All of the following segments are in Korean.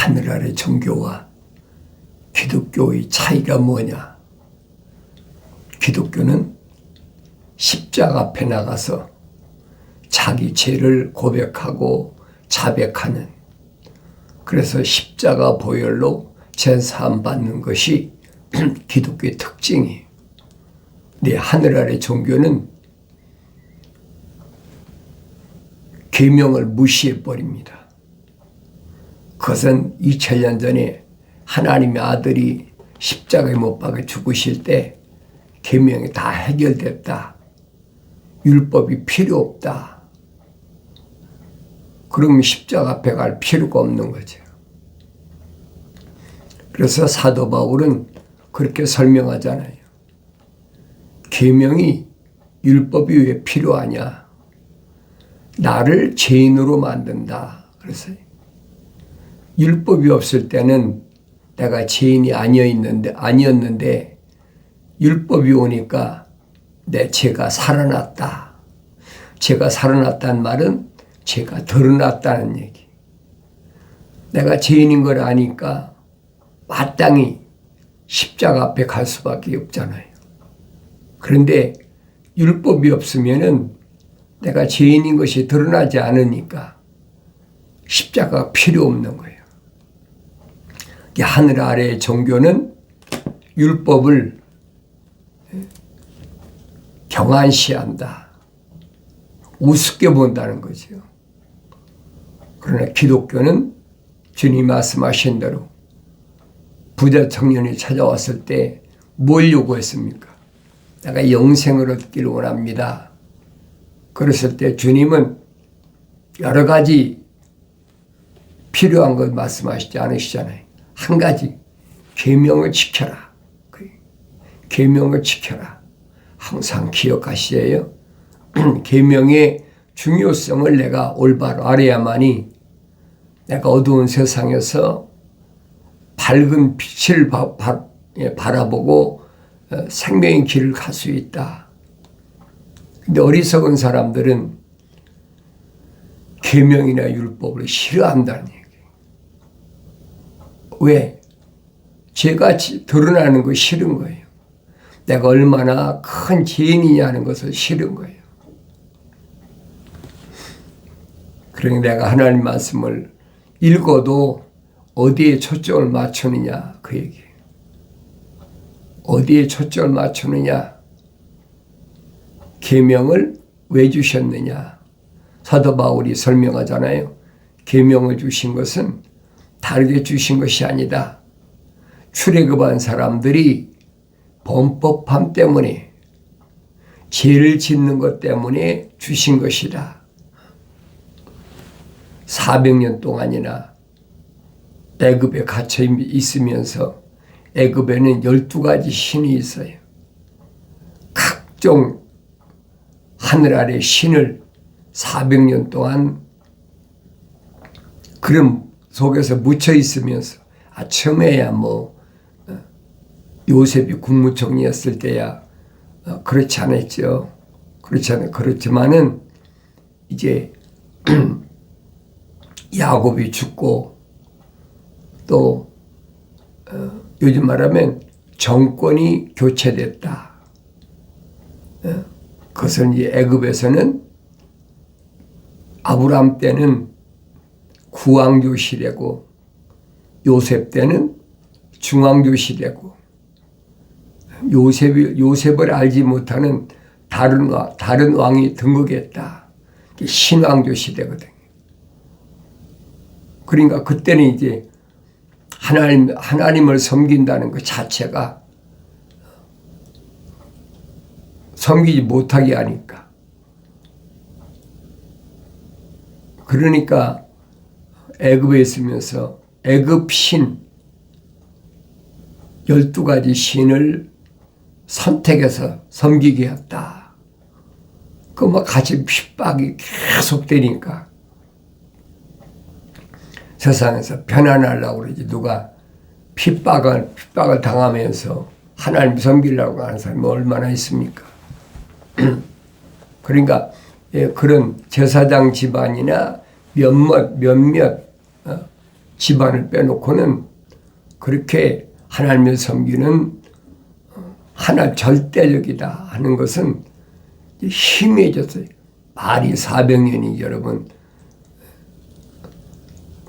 하늘 아래 종교와 기독교의 차이가 뭐냐? 기독교는 십자가 앞에 나가서 자기 죄를 고백하고 자백하는, 그래서 십자가 보혈로 제사함 받는 것이 기독교의 특징이에요. 네, 하늘 아래 종교는 계명을 무시해 버립니다. 그것은 2000년 전에 하나님의 아들이 십자가에 못 박혀 죽으실 때 계명이 다 해결됐다. 율법이 필요 없다. 그러면 십자가 앞에 갈 필요가 없는 거죠. 그래서 사도 바울은 그렇게 설명하잖아요. 계명이 율법이 왜 필요하냐? 나를 죄인으로 만든다. 그래서 율법이 없을 때는 내가 죄인이 아니었는데 율법이 오니까 내 죄가 살아났다. 죄가 살아났다는 말은 죄가 드러났다는 얘기. 내가 죄인인 걸 아니까 마땅히 십자가 앞에 갈 수밖에 없잖아요. 그런데 율법이 없으면은 내가 죄인인 것이 드러나지 않으니까 십자가가 필요 없는 거예요. 하늘 아래의 종교는 율법을 경한시한다. 우습게 본다는 거죠. 그러나 기독교는 주님 말씀하신 대로 부자 청년이 찾아왔을 때 뭘 요구했습니까? 내가 영생을 얻기를 원합니다. 그랬을 때 주님은 여러 가지 필요한 것 말씀하시지 않으시잖아요. 한 가지, 계명을 지켜라. 계명을 지켜라. 항상 기억하시에요. 계명의 중요성을 내가 올바로 알아야만이 내가 어두운 세상에서 밝은 빛을 바라보고 생명의 길을 갈 수 있다. 근데 어리석은 사람들은 계명이나 율법을 싫어한다는 얘기예요. 왜? 죄가 드러나는 거 싫은 거예요. 내가 얼마나 큰 죄인이냐는 것을 싫은 거예요. 그러니 내가 하나님 말씀을 읽어도 어디에 초점을 맞추느냐 그 얘기예요. 어디에 초점을 맞추느냐? 계명을 왜 주셨느냐? 사도 바울이 설명하잖아요. 계명을 주신 것은 다르게 주신 것이 아니다. 출애굽한 사람들이 범법함 때문에 죄를 짓는 것 때문에 주신 것이다. 400년 동안이나 애굽에 갇혀 있으면서 애굽에는 12가지 신이 있어요. 각종 하늘 아래 신을 400년 동안 그런 속에서 묻혀 있으면서 처음에야 요셉이 국무총리였을 때야 그렇지 않았죠. 그렇지만은 이제 야곱이 죽고 또 요즘 말하면 정권이 교체됐다. 그것은 이제 애굽에서는 아브라함 때는 구왕조 시대고 요셉 때는 중왕조 시대고 요셉을 알지 못하는 다른 왕이 등극했다. 신왕조 시대거든요. 그러니까 그때는 이제 하나님을 섬긴다는 것 자체가 섬기지 못하게 하니까. 그러니까 애굽에 있으면서 애굽 신 12가지 신을 선택해서 섬기게 했다. 같이 핍박이 계속 되니까 세상에서 편안하려고 그러지. 누가 핍박을 당하면서 하나님 섬기려고 하는 사람이 얼마나 있습니까? 그러니까 그런 제사장 집안이나 몇몇 집안을 빼놓고는 그렇게 하나님을 섬기는 하나 절대적이다 하는 것은 희미해졌어요. 말이 400년이 여러분.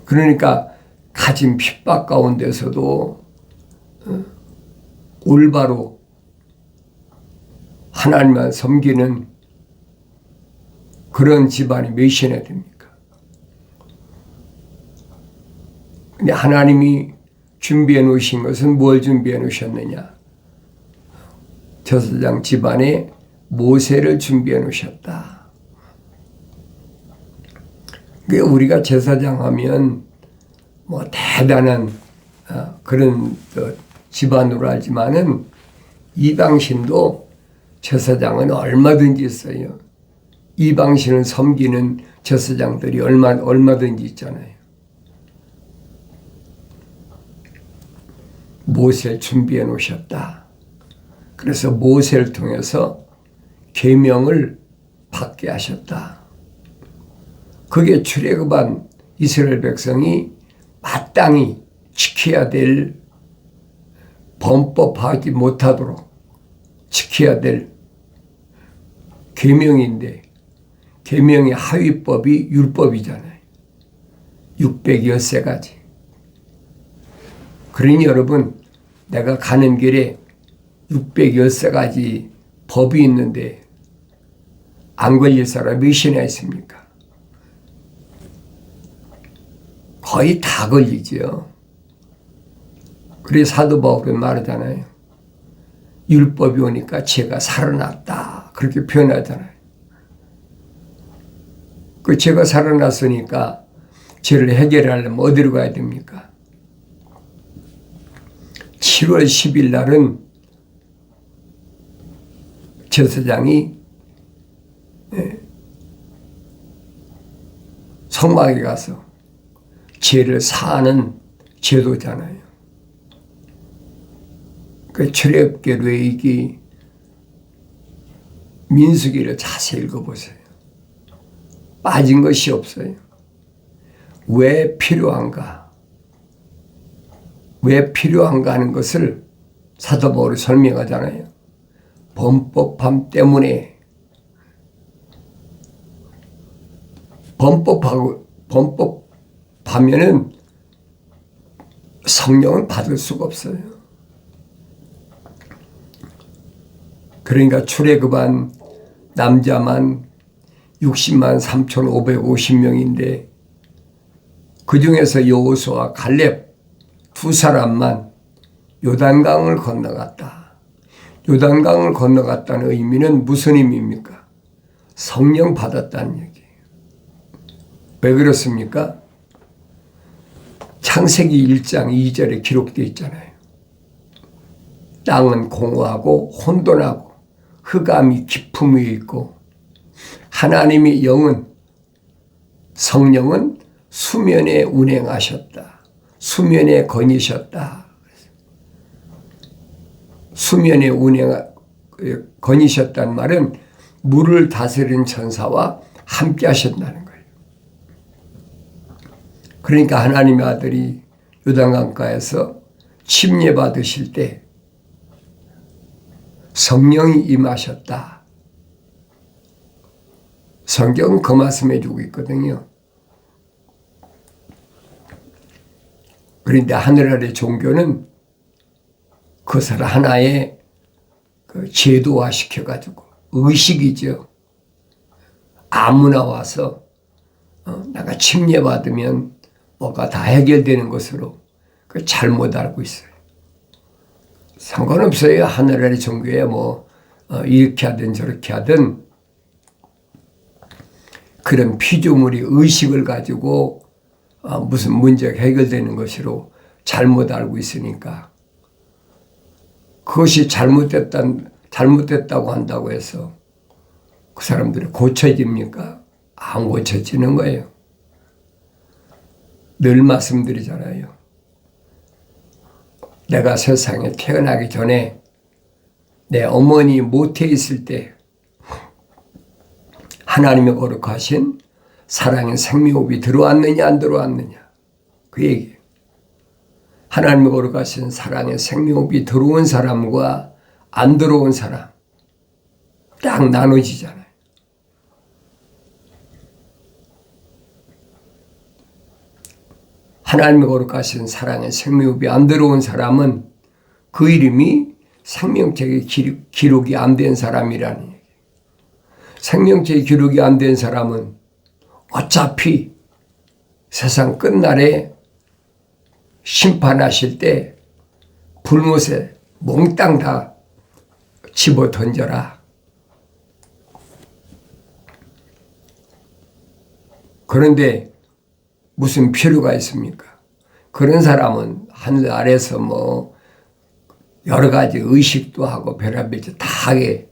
그러니까 가진 핍박 가운데서도 올바로 하나님만 섬기는 그런 집안이 몇이나 됩니까? 근데 하나님이 준비해 놓으신 것은 뭘 준비해 놓으셨느냐? 제사장 집안에 모세를 준비해 놓으셨다. 그러니까 우리가 제사장 하면 뭐 대단한 그런 집안으로 알지만은 이방신도 제사장은 얼마든지 있어요. 이방신을 섬기는 제사장들이 얼마든지 있잖아요. 모세를 준비해 놓으셨다. 그래서 모세를 통해서 계명을 받게 하셨다. 그게 출애굽한 이스라엘 백성이 마땅히 지켜야 될 범법하지 못하도록 지켜야 될 계명인데 계명의 하위법이 율법이잖아요. 613가지. 그러니 여러분 내가 가는 길에 613가지 법이 있는데 안 걸릴 사람 몇이나 있습니까? 거의 다 걸리죠. 그래서 사도 바울은 말하잖아요. 율법이 오니까 죄가 살아났다. 그렇게 표현하잖아요. 그 죄가 살아났으니까 죄를 해결하려면 어디로 가야 됩니까? 7월 10일 날은 제사장이 성막에 가서 죄를 사하는 제도잖아요. 그 출애굽기, 레위기, 민수기를 자세히 읽어보세요. 빠진 것이 없어요. 왜 필요한가? 왜 필요한가 하는 것을 사도 바울이 설명하잖아요. 범법함 때문에 범법하면은 성령을 받을 수가 없어요. 그러니까 출애굽한 남자만 60만 3,550명인데 그 중에서 여호수아와 갈렙 두 사람만 요단강을 건너갔다. 요단강을 건너갔다는 의미는 무슨 의미입니까? 성령 받았다는 얘기예요. 왜 그렇습니까? 창세기 1장 2절에 기록되어 있잖아요. 땅은 공허하고 혼돈하고 흑암이 깊음 위에 있고 하나님의 영은 성령은 수면에 운행하셨다. 수면에 거니셨다. 수면에 거니셨다는 말은 물을 다스리는 천사와 함께 하셨다는 거예요. 그러니까 하나님의 아들이 요단강가에서 침례받으실 때 성령이 임하셨다. 성경은 그 말씀해 주고 있거든요. 그런데 하늘 아래 종교는 그것을 하나의 제도화 시켜가지고 의식이죠. 아무나 와서 내가 침례받으면 뭐가 다 해결되는 것으로 잘못 알고 있어요. 상관없어요. 하늘 아래 종교에 뭐 이렇게 하든 저렇게 하든 그런 피조물이 의식을 가지고 무슨 문제가 해결되는 것으로 잘못 알고 있으니까 그것이 잘못됐다고 한다고 해서 그 사람들이 고쳐집니까? 안 고쳐지는 거예요. 늘 말씀드리잖아요. 내가 세상에 태어나기 전에 내 어머니 모태에 있을 때 하나님의 거룩하신 사랑의 생명호흡이 들어왔느냐 안 들어왔느냐 그 얘기예요. 하나님의 거룩하신 사랑의 생명호흡이 들어온 사람과 안 들어온 사람 딱 나눠지잖아요. 하나님의 거룩하신 사랑의 생명호흡이 안 들어온 사람은 그 이름이 생명책에 기록이 안 된 사람이라는 얘기예요. 생명책에 기록이 안 된 사람은 어차피 세상 끝날에 심판하실 때 불못에 몽땅 다 집어 던져라. 그런데 무슨 필요가 있습니까? 그런 사람은 하늘 아래서 뭐 여러 가지 의식도 하고 별의별 짓 다 하게.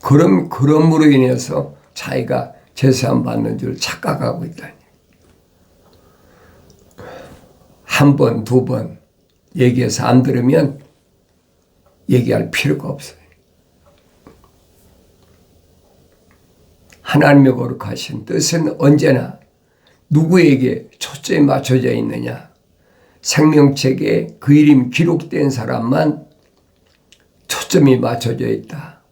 그럼으로 인해서 자기가 제사함 받는 줄 착각하고 있다니. 한 번, 두 번 얘기해서 안 들으면 얘기할 필요가 없어요. 하나님의 거룩하신 뜻은 언제나 누구에게 초점이 맞춰져 있느냐? 생명책에 그 이름 기록된 사람만 초점이 맞춰져 있다.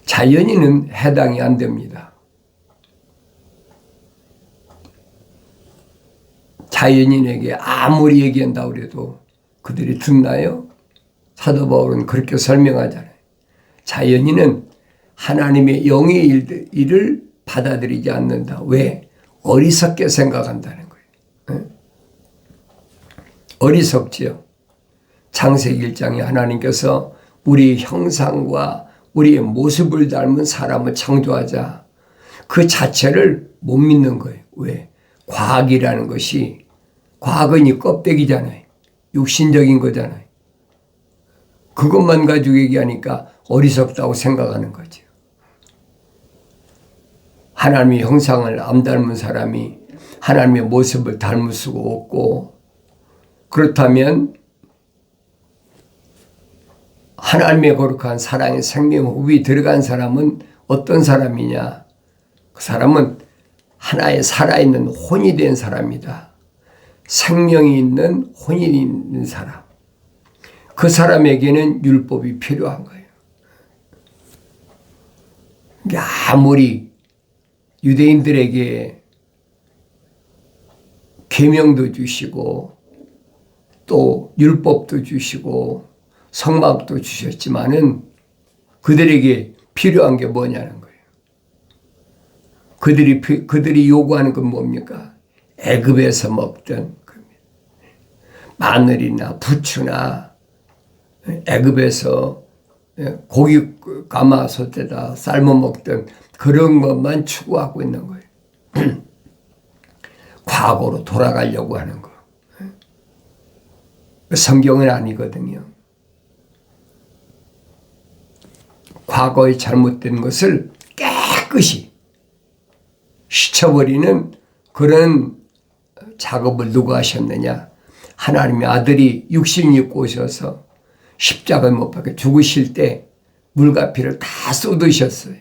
자연인은 해당이 안 됩니다. 자연인에게 아무리 얘기한다고 해도 그들이 듣나요? 사도 바울은 그렇게 설명하잖아요. 자연인은 하나님의 영의 일을 받아들이지 않는다. 왜? 어리석게 생각한다는 거예요. 어리석지요. 창세기 1장에 하나님께서 우리 형상과 우리의 모습을 닮은 사람을 창조하자. 그 자체를 못 믿는 거예요. 왜? 과학이라는 것이, 과학은 이 껍데기잖아요. 육신적인 거잖아요. 그것만 가지고 얘기하니까 어리석다고 생각하는 거죠. 하나님의 형상을 안 닮은 사람이 하나님의 모습을 닮을 수가 없고, 그렇다면 하나님의 거룩한 사랑의 생명호흡이 들어간 사람은 어떤 사람이냐? 그 사람은 하나의 살아있는 혼이 된 사람이다. 생명이 있는 혼이 있는 사람. 그 사람에게는 율법이 필요한 거예요. 아무리 유대인들에게 계명도 주시고 또 율법도 주시고 성막도 주셨지만은 그들에게 필요한 게 뭐냐는 거예요. 그들이 요구하는 건 뭡니까? 애굽에서 먹던 마늘이나 부추나 애굽에서 고기 가마솥에다 삶아 먹던 그런 것만 추구하고 있는 거예요. 과거로 돌아가려고 하는 거. 성경은 아니거든요. 과거의 잘못된 것을 깨끗이 씻어버리는 그런 작업을 누가 하셨느냐? 하나님의 아들이 육신 입고 오셔서 십자가에 못 박혀 죽으실 때 물과 피를 다 쏟으셨어요.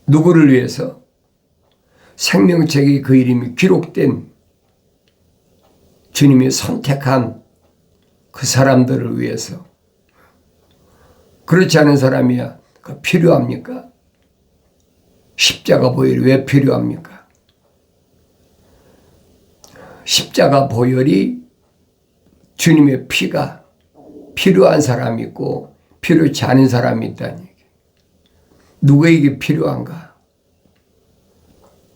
누구를 위해서? 생명책에 그 이름이 기록된 주님이 선택한 그 사람들을 위해서. 그렇지 않은 사람이야 필요합니까? 십자가 보혈이 왜 필요합니까? 십자가 보혈이 주님의 피가 필요한 사람이 있고 필요치 않은 사람이 있다는 얘기예요. 누구에게 필요한가?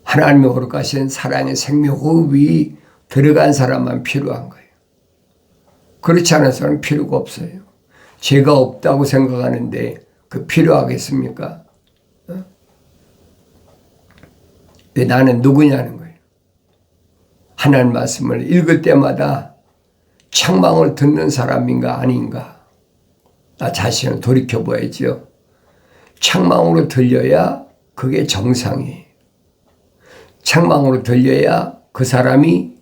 하나님의 거룩하신 사랑의 생명호흡이 들어간 사람만 필요한 거예요. 그렇지 않은 사람은 필요가 없어요. 죄가 없다고 생각하는데 그 필요하겠습니까? 왜 나는 누구냐는 거예요. 하나님 말씀을 읽을 때마다 책망을 듣는 사람인가 아닌가? 나 자신을 돌이켜봐야지요. 책망으로 들려야 그게 정상이에요. 책망으로 들려야 그 사람이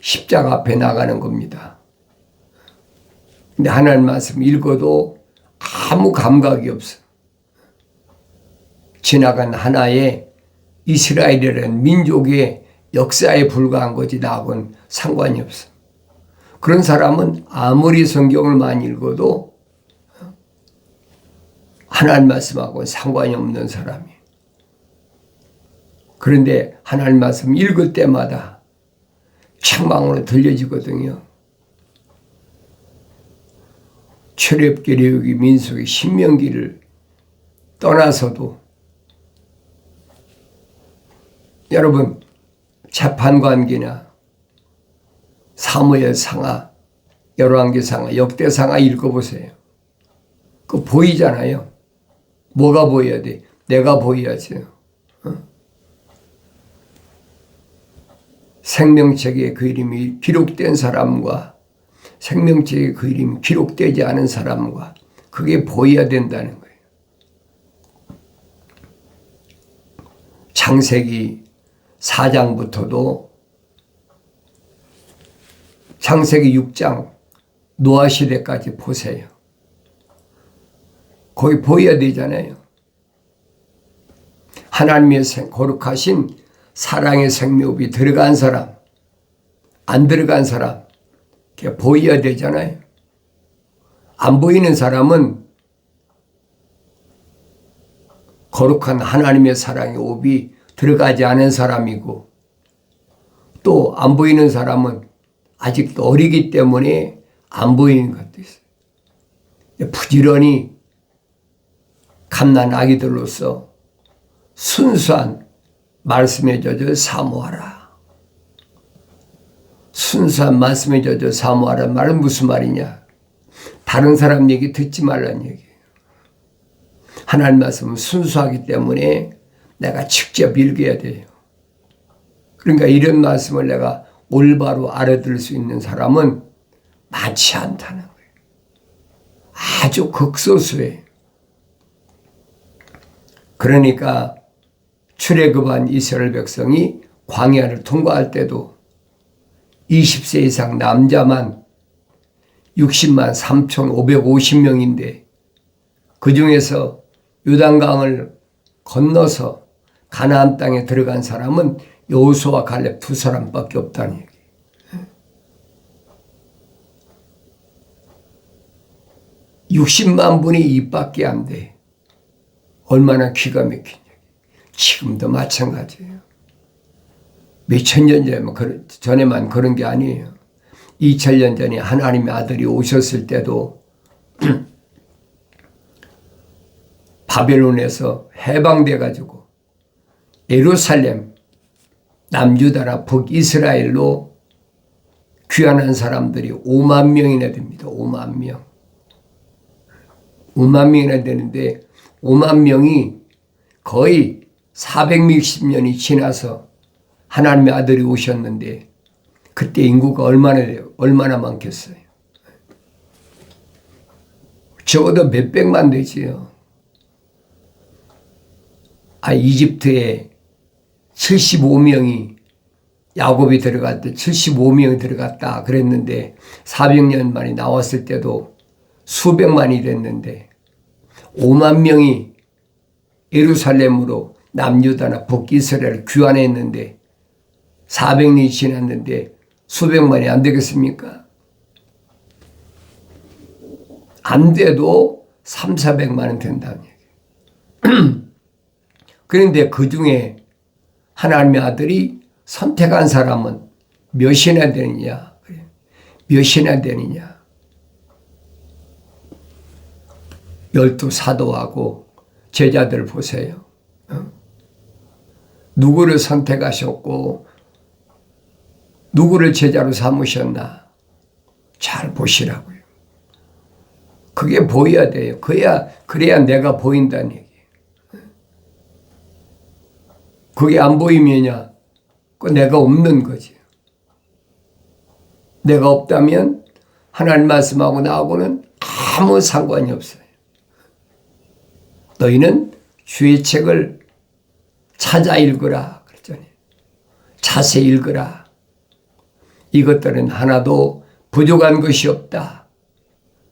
십자가 앞에 나가는 겁니다. 근데 하나님 말씀 읽어도 아무 감각이 없어. 지나간 하나의 이스라엘이라는 민족의 역사에 불과한 거지 나하고는 상관이 없어. 그런 사람은 아무리 성경을 많이 읽어도 하나님 말씀하고는 상관이 없는 사람이에요. 그런데 하나님 말씀 읽을 때마다 책망으로 들려지거든요. 출애굽기, 레위기, 민수기, 신명기를 떠나서도 여러분 재판관계나 사무엘상하, 열왕기상하, 역대상하 읽어보세요. 그거 보이잖아요. 뭐가 보여야 돼? 내가 보여야지. 생명책에 그 이름이 기록된 사람과 생명책에 그 이름이 기록되지 않은 사람과 그게 보여야 된다는 거예요. 창세기 4장부터도 창세기 6장 노아 시대까지 보세요. 거기 보여야 되잖아요. 하나님의 거룩하신 사랑의 생명이 들어간 사람, 안 들어간 사람, 그게 보여야 되잖아요. 안 보이는 사람은 거룩한 하나님의 사랑의 옵이 들어가지 않은 사람이고, 또 안 보이는 사람은 아직도 어리기 때문에 안 보이는 것도 있어요. 부지런히 갓난 아기들로서 순수한 말씀에 젖어 사모하라. 순수한 말씀에 젖어 사모하라는 말은 무슨 말이냐? 다른 사람 얘기 듣지 말라는 얘기예요. 하나님 말씀은 순수하기 때문에 내가 직접 읽어야 돼요. 그러니까 이런 말씀을 내가 올바로 알아들을 수 있는 사람은 많지 않다는 거예요. 아주 극소수예요. 그러니까 출애굽한 이스라엘 백성이 광야를 통과할 때도 20세 이상 남자만 60만 3,550명인데 그 중에서 요단강을 건너서 가나안 땅에 들어간 사람은 여호수아와 갈렙 두 사람밖에 없다는 얘기예요. 60만 분이 입밖에 안 돼. 얼마나 기가 막힌 얘기. 지금도 마찬가지예요. 몇천 년 전에만 그런 게 아니에요. 2000년 전에 하나님의 아들이 오셨을 때도 바벨론에서 해방돼 가지고 예루살렘, 남유다나 북이스라엘로 귀환한 사람들이 5만 명이나 됩니다. 5만 명. 5만 명이나 되는데 5만 명이 거의 460년이 지나서 하나님의 아들이 오셨는데 그때 인구가 얼마나 많겠어요? 적어도 몇백만 되지요. 이집트에 75명이 야곱이 들어갈 때 75명이 들어갔다 그랬는데 400년 만에 나왔을 때도 수백만이 됐는데 5만 명이 예루살렘으로 남유다나 북이스라엘을 귀환했는데 400년이 지났는데 수백만이 안 되겠습니까? 안 돼도 3,400만은 된다는 얘기예요. 그런데 그 중에 하나님의 아들이 선택한 사람은 몇이나 되느냐? 몇이나 되느냐? 12 사도하고 제자들 보세요. 누구를 선택하셨고 누구를 제자로 삼으셨나? 잘 보시라고요. 그게 보여야 돼요. 그래야 내가 보인다는 얘기예요. 그게 안 보이면야 그 내가 없는 거지. 내가 없다면 하나님 말씀하고 나하고는 아무 상관이 없어요. 너희는 주의 책을 찾아 읽으라 그랬잖아요. 자세히 읽으라. 이것들은 하나도 부족한 것이 없다.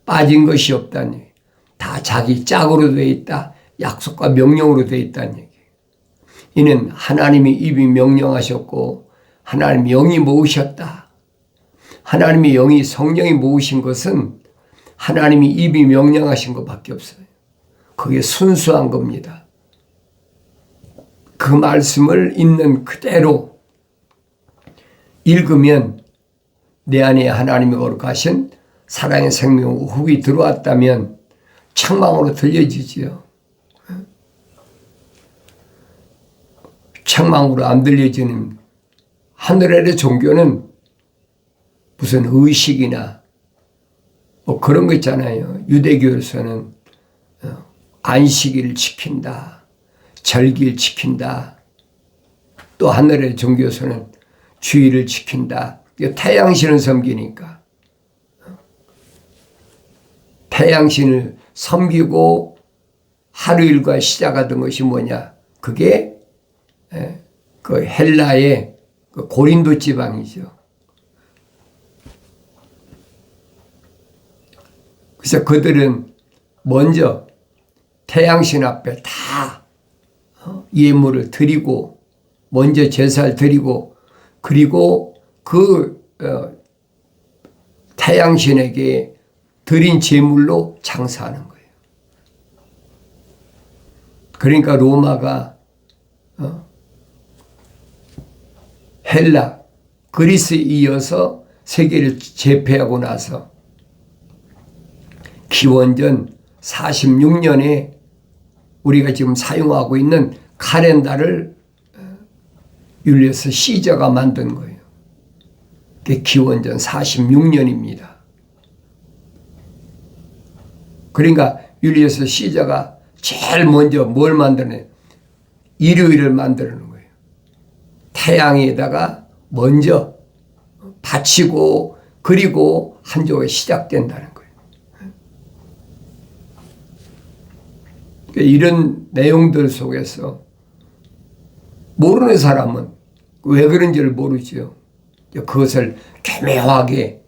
빠진 것이 없다는 얘기. 다 자기 짝으로 되어 있다. 약속과 명령으로 되어 있다는 얘기. 이는 하나님이 입이 명령하셨고 하나님이 영이 모으셨다. 하나님의 영이 성령이 모으신 것은 하나님이 입이 명령하신 것밖에 없어요. 그게 순수한 겁니다. 그 말씀을 있는 그대로 읽으면 내 안에 하나님의 거룩하신 사랑의 생명 훅이 들어왔다면 책망으로 들려지지요. 책망으로 안 들려지는 하늘의 종교는 무슨 의식이나 뭐 그런 거 있잖아요. 유대교에서는 안식일을 지킨다, 절기를 지킨다. 또 하늘의 종교에서는 주일을 지킨다. 태양신을 섬기니까 태양신을 섬기고 하루 일과 시작하던 것이 뭐냐? 그게 그 헬라의 그 고린도 지방이죠. 그래서 그들은 먼저 태양신 앞에 다 예물을 드리고 먼저 제사를 드리고 그리고 그 태양신에게 드린 제물로 장사하는 거예요. 그러니까 로마가 헬라, 그리스에 이어서 세계를 제패하고 나서 기원전 46년에 우리가 지금 사용하고 있는 카렌다를 율리어스 시저가 만든 거예요. 그게 기원전 46년입니다. 그러니까 율리어스 시저가 제일 먼저 뭘 만드냐? 일요일을 만드는 거예요. 태양에다가 먼저 바치고 그리고 한 주가 시작된다는 거예요. 이런 내용들 속에서 모르는 사람은 왜 그런지를 모르죠. 그것을 교묘하게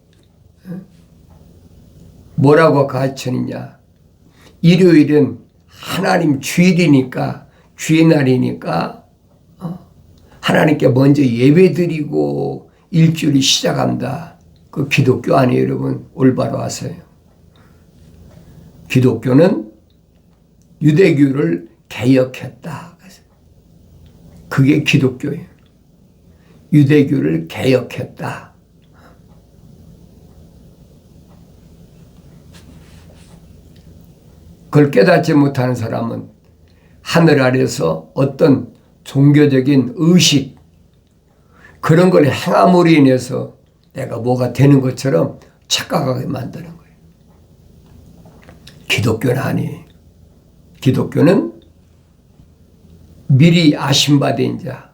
뭐라고 가르치느냐. 일요일은 하나님 주일이니까 주의 날이니까 하나님께 먼저 예배드리고 일주일이 시작한다. 그 기독교 아니에요, 여러분. 올바로 하세요. 기독교는 유대교를 개혁했다. 그게 기독교예요. 유대교를 개혁했다. 그걸 깨닫지 못하는 사람은 하늘 아래서 어떤 종교적인 의식 그런 걸 행함으로 인해서 내가 뭐가 되는 것처럼 착각하게 만드는 거예요. 기독교는 아니에요. 기독교는 미리 아심받은 자,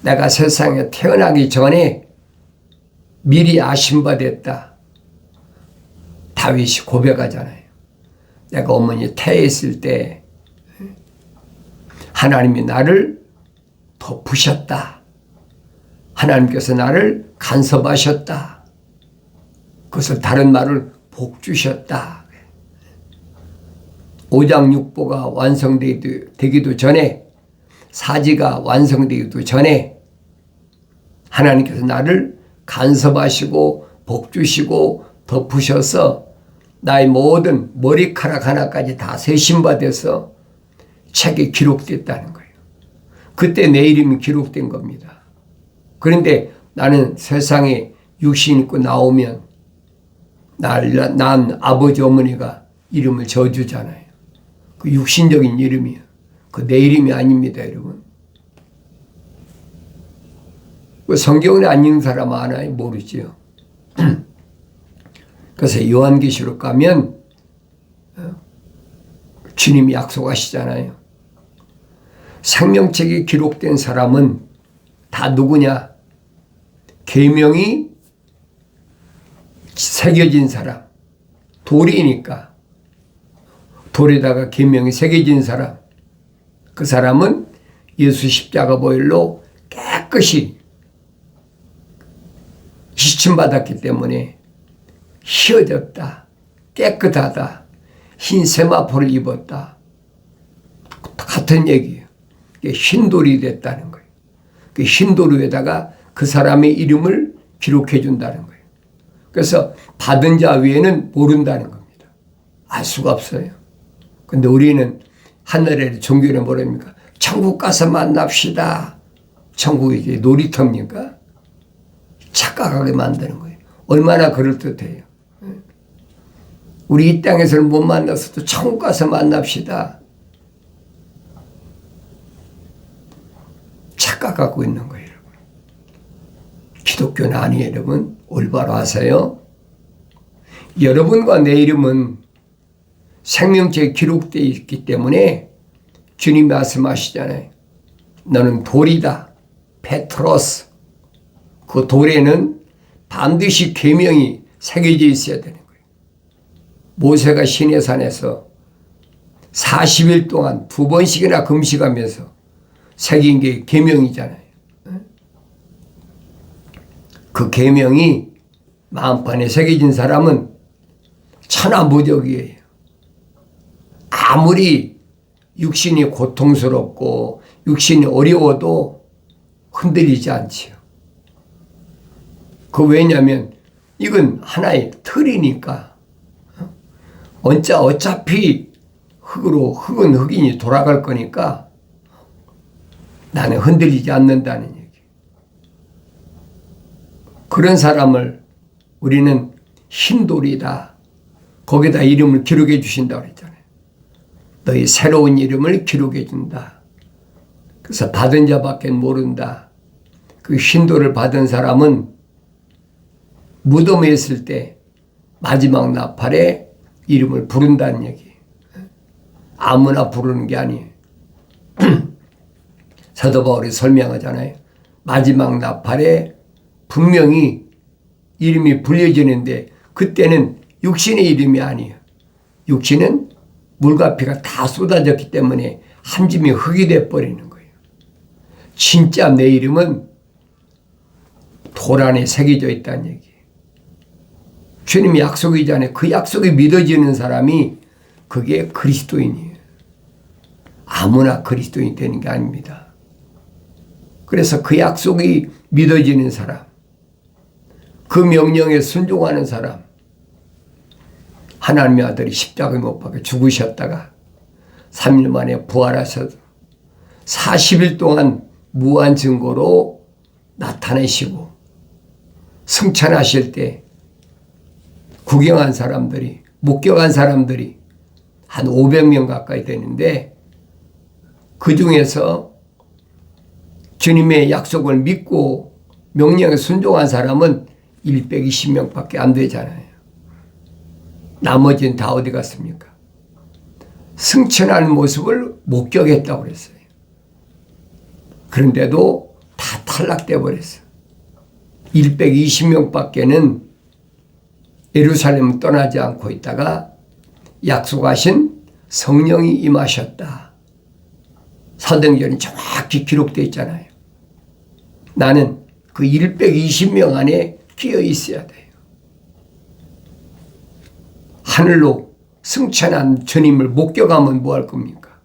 내가 세상에 태어나기 전에 미리 아심받았다. 다윗이 고백하잖아요. 내가 어머니 태에 있을 때 하나님이 나를 덮으셨다. 하나님께서 나를 간섭하셨다. 그것을 다른 말을 복 주셨다. 5장 6보가 완성되기도 전에 사지가 완성되기도 전에 하나님께서 나를 간섭하시고 복 주시고 덮으셔서 나의 모든 머리카락 하나까지 다 세심받아서 책에 기록됐다는 거예요. 그때 내 이름이 기록된 겁니다. 그런데 나는 세상에 육신 입고 나오면 난 아버지 어머니가 이름을 져주잖아요. 그 육신적인 이름이에요. 그 내 이름이 아닙니다, 여러분. 성경을 안 읽는 사람 많아요? 모르지요. 그래서 요한계시록 가면 주님이 약속하시잖아요. 생명책에 기록된 사람은 다 누구냐? 계명이 새겨진 사람. 돌이니까 돌에다가 계명이 새겨진 사람. 그 사람은 예수 십자가 보혈로 깨끗이 시침받았기 때문에 희어졌다. 깨끗하다. 흰 세마포를 입었다. 같은 얘기예요. 그게 흰돌이 됐다는 거예요. 그 흰돌에다가 그 사람의 이름을 기록해 준다는 거예요. 그래서 받은 자 외에는 모른다는 겁니다. 알 수가 없어요. 근데 우리는 하늘의 종교는 뭐랍니까? 천국 가서 만납시다. 천국이 이게 놀이터입니까? 착각하게 만드는 거예요. 얼마나 그럴듯해요. 우리 이 땅에서는 못 만났어도 천국 가서 만납시다. 착각하고 있는 거예요, 여러분. 기독교는 아니에요, 여러분. 올바로 하세요. 여러분과 내 이름은 생명책에 기록되어 있기 때문에 주님 말씀하시잖아요. 너는 돌이다. 페트로스. 그 돌에는 반드시 계명이 새겨져 있어야 되는 거예요. 모세가 시내산에서 40일 동안 2번씩이나 금식하면서 새긴 게 계명이잖아요. 그 계명이 마음판에 새겨진 사람은 천하무적이에요. 아무리 육신이 고통스럽고 육신이 어려워도 흔들리지 않지요. 그 왜냐하면 이건 하나의 틀이니까. 어차피 흙은 흙이니 돌아갈 거니까 나는 흔들리지 않는다는 얘기. 그런 사람을 우리는 흰돌이다. 거기다 이름을 기록해 주신다고 그랬잖아요. 너희 새로운 이름을 기록해 준다. 그래서 받은 자밖에 모른다. 그 흰돌을 받은 사람은 무덤에 있을 때 마지막 나팔에 이름을 부른다는 얘기. 아무나 부르는 게 아니에요. 사도 바울이 설명하잖아요. 마지막 나팔에 분명히 이름이 불려지는데 그때는 육신의 이름이 아니에요. 육신은 물과 피가 다 쏟아졌기 때문에 한 줌이 흙이 돼버리는 거예요. 진짜 내 이름은 돌 안에 새겨져 있다는 얘기예요. 주님이 약속이잖아요. 그 약속이 믿어지는 사람이 그게 그리스도인이에요. 아무나 그리스도인이 되는 게 아닙니다. 그래서 그 약속이 믿어지는 사람, 그 명령에 순종하는 사람, 하나님의 아들이 십자가에 못 박혀 죽으셨다가 3일 만에 부활하셔서 40일 동안 무한 증거로 나타내시고 승천하실 때 구경한 사람들이, 목격한 사람들이 한 500명 가까이 되는데 그 중에서 주님의 약속을 믿고 명령에 순종한 사람은 120명밖에 안 되잖아요. 나머지는 다 어디 갔습니까? 승천하는 모습을 목격했다고 그랬어요. 그런데도 다 탈락돼 버렸어요. 120명밖에는 예루살렘을 떠나지 않고 있다가 약속하신 성령이 임하셨다. 사도행전이 정확히 기록되어 있잖아요. 나는 그 120명 안에 끼어 있어야 돼요. 하늘로 승천한 주님을 목격하면 뭐 할 겁니까?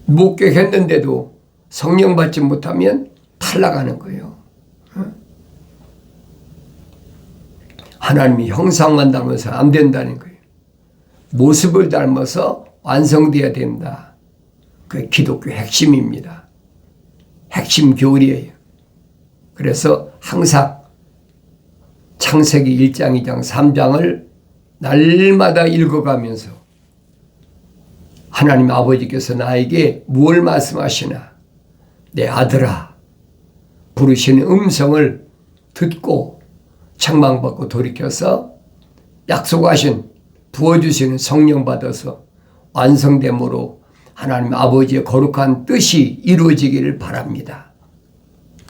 목격했는데도 성령 받지 못하면 탈락하는 거예요. 하나님이 형상만 닮아서 안 된다는 거예요. 모습을 닮아서 완성되어야 된다. 그게 기독교 핵심입니다. 핵심 교리예요. 그래서 항상 창세기 1장, 2장, 3장을 날마다 읽어가면서 하나님 아버지께서 나에게 무엇을 말씀하시나 내 아들아 부르시는 음성을 듣고 책망받고 돌이켜서 약속하신 부어주시는 성령 받아서 완성됨으로 하나님 아버지의 거룩한 뜻이 이루어지기를 바랍니다.